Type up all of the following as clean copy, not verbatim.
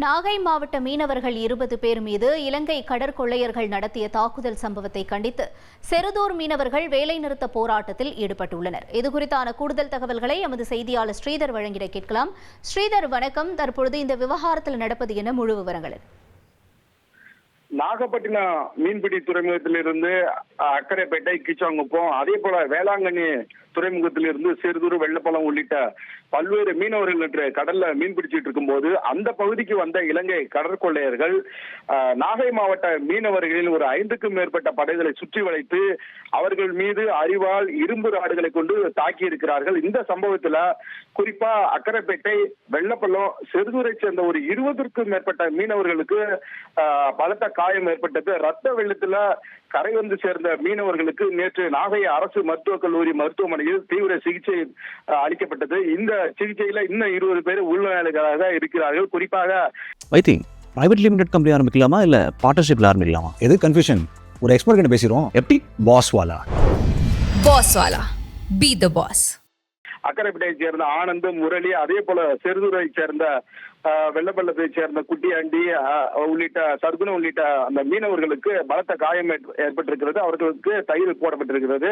நாகை மாவட்ட மீனவர்கள் 20 பேர் மீது இலங்கை கடற்கொள்ளையர்கள் நடத்திய தாக்குதல் சம்பவத்தை கண்டித்து செருதூர் மீனவர்கள் வேலைநிறுத்த போராட்டத்தில் ஈடுபட்டுள்ளனர். இதுகுறித்தான கூடுதல் தகவல்களை எமது செய்தியாளர் ஸ்ரீதர் வழங்கிட கேட்கலாம். ஸ்ரீதர், வணக்கம். தற்பொழுது இந்த விவகாரத்தில் நடப்பது என முழு விவரங்கள். நாகப்பட்டினம் மீன்பிடி துறைமுகத்திலிருந்து அக்கரைப்பேட்டை, கீச்சாங்குப்பம், அதே போல வேளாங்கண்ணி துறைமுகத்திலிருந்து சிறுதூர், வெள்ளப்பழம் உள்ளிட்ட பல்வேறு மீனவர்கள் நேற்று கடல்ல மீன் பிடிச்சிட்டு இருக்கும் போது அந்த பகுதிக்கு வந்த இலங்கை கடற்கொள்ளையர்கள் நாகை மாவட்ட மீனவர்களில் ஒரு 5க்கும் மேற்பட்ட படைகளை சுற்றி வளைத்து அவர்கள் மீது அரிவாள், இரும்பு ராடுகளை கொண்டு தாக்கி இருக்கிறார்கள். இந்த சம்பவத்துல குறிப்பா அக்கரைப்பேட்டை, வெள்ளப்பள்ளம், செருதூரை சேர்ந்த ஒரு 20க்கும் மேற்பட்ட மீனவர்களுக்கு பலத்த காயம் ஏற்பட்டது. ரத்த வெள்ளத்துல கரை வந்து சேர்ந்த மீனவர்களுக்கு நேற்று நாகை அரசு மருத்துவக் கல்லூரி மருத்துவமனையில் தீவிர சிகிச்சை அளிக்கப்பட்டது. இந்த சிகிச்சையில இன்னும் 20 பேர் உள்நோயாளிகளாக இருக்கிறார்கள். குறிப்பாக பிரைவேட் லிமிடெட் கம்பெனி ஆரம்பிக்கலாமா இல்ல பார்ட்னர்ஷிப்ல ஆரம்பிக்கலாமா? எது கன்ஃபியூஷன்? ஒரு எக்ஸ்பர்ட் கிட்ட பேசிரோம். எப்படி பாஸ் வாலா பி தி பாஸ். அக்கரைப்பேட்டையை சேர்ந்த ஆனந்த், முரளி, அதே போல செருதூரை சேர்ந்த வெள்ளப்பள்ளத்தை சேர்ந்த குட்டியாண்டி உள்ளிட்ட சர்க்குணம் உள்ளிட்ட அந்த மீனவர்களுக்கு பலத்த காயம் ஏற்பட்டிருக்கிறது. அவர்களுக்கு தையல் போடப்பட்டிருக்கிறது.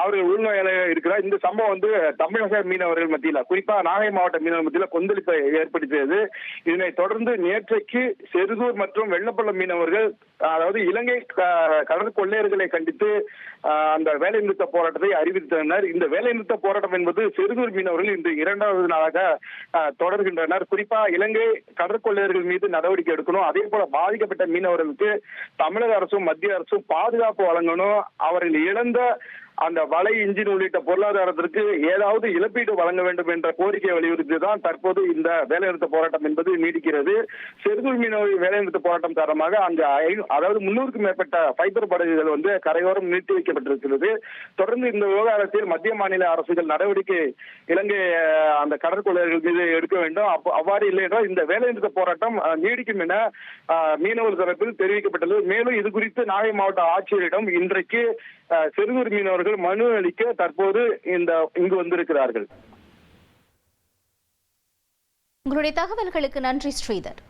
அவர்கள் உள்நோயாளியாக இருக்கிறார். இந்த சம்பவம் வந்து தமிழக மீனவர்கள் மத்தியில, குறிப்பா நாகை மாவட்ட மீனவர்கள் மத்தியில கொந்தளிப்பை ஏற்படுத்தியது. இதனை தொடர்ந்து நேற்றைக்கு செருதூர் மற்றும் வெள்ளப்பள்ளம் மீனவர்கள், அதாவது இலங்கை கடற்கொள்ளையர்களை கண்டித்து அந்த வேலைநிறுத்த போராட்டத்தை அறிவித்தனர். இந்த வேலைநிறுத்த போராட்டம் என்பது செருதூர் மீனவர்கள் இன்று 2வது நாளாக தொடர்கின்றனர். குறிப்பா இலங்கை கடற்கொள்ளையர்கள் மீது நடவடிக்கை எடுக்கணும், அதே போல பாதிக்கப்பட்ட மீனவர்களுக்கு தமிழக அரசும் மத்திய அரசும் பாதுகாப்பு வழங்கணும், அவர்கள் இழந்த அந்த வலை, இன்ஜின் உள்ளிட்ட பொருளாதாரத்திற்கு ஏதாவது இழப்பீடு வழங்க வேண்டும் என்ற கோரிக்கையை வலியுறுத்தி தான் தற்போது இந்த வேலைநிறுத்த போராட்டம் என்பது நீடிக்கிறது. செருதூர் மீனவர்கள் வேலைநிறுத்த போராட்டம் காரணமாக அங்கு அதாவது 300க்கும் மேற்பட்ட ஃபைபர் படகுகள் வந்து கரையோரம் நிறுத்தி வைக்கப்பட்டிருக்கிறது. தொடர்ந்து இந்த விவகாரத்தில் மத்திய மாநில அரசுகள் நடவடிக்கை இலங்கை அந்த கடற்கொள்ளையர்கள் மீது எடுக்க வேண்டும். அவ்வாறு இல்லை என்றால் இந்த வேலைநிறுத்த போராட்டம் நீடிக்கும் என மீனவர் தரப்பில் தெரிவிக்கப்பட்டது. மேலும் இது குறித்து நாகை மாவட்ட ஆட்சியரிடம் இன்றைக்கு செருதூர் மீனவர்கள் மனு அளிக்க தற்போது இங்கு வந்திருக்கிறார்கள். உங்களுடைய தகவல்களுக்கு நன்றி ஸ்ரீதர்.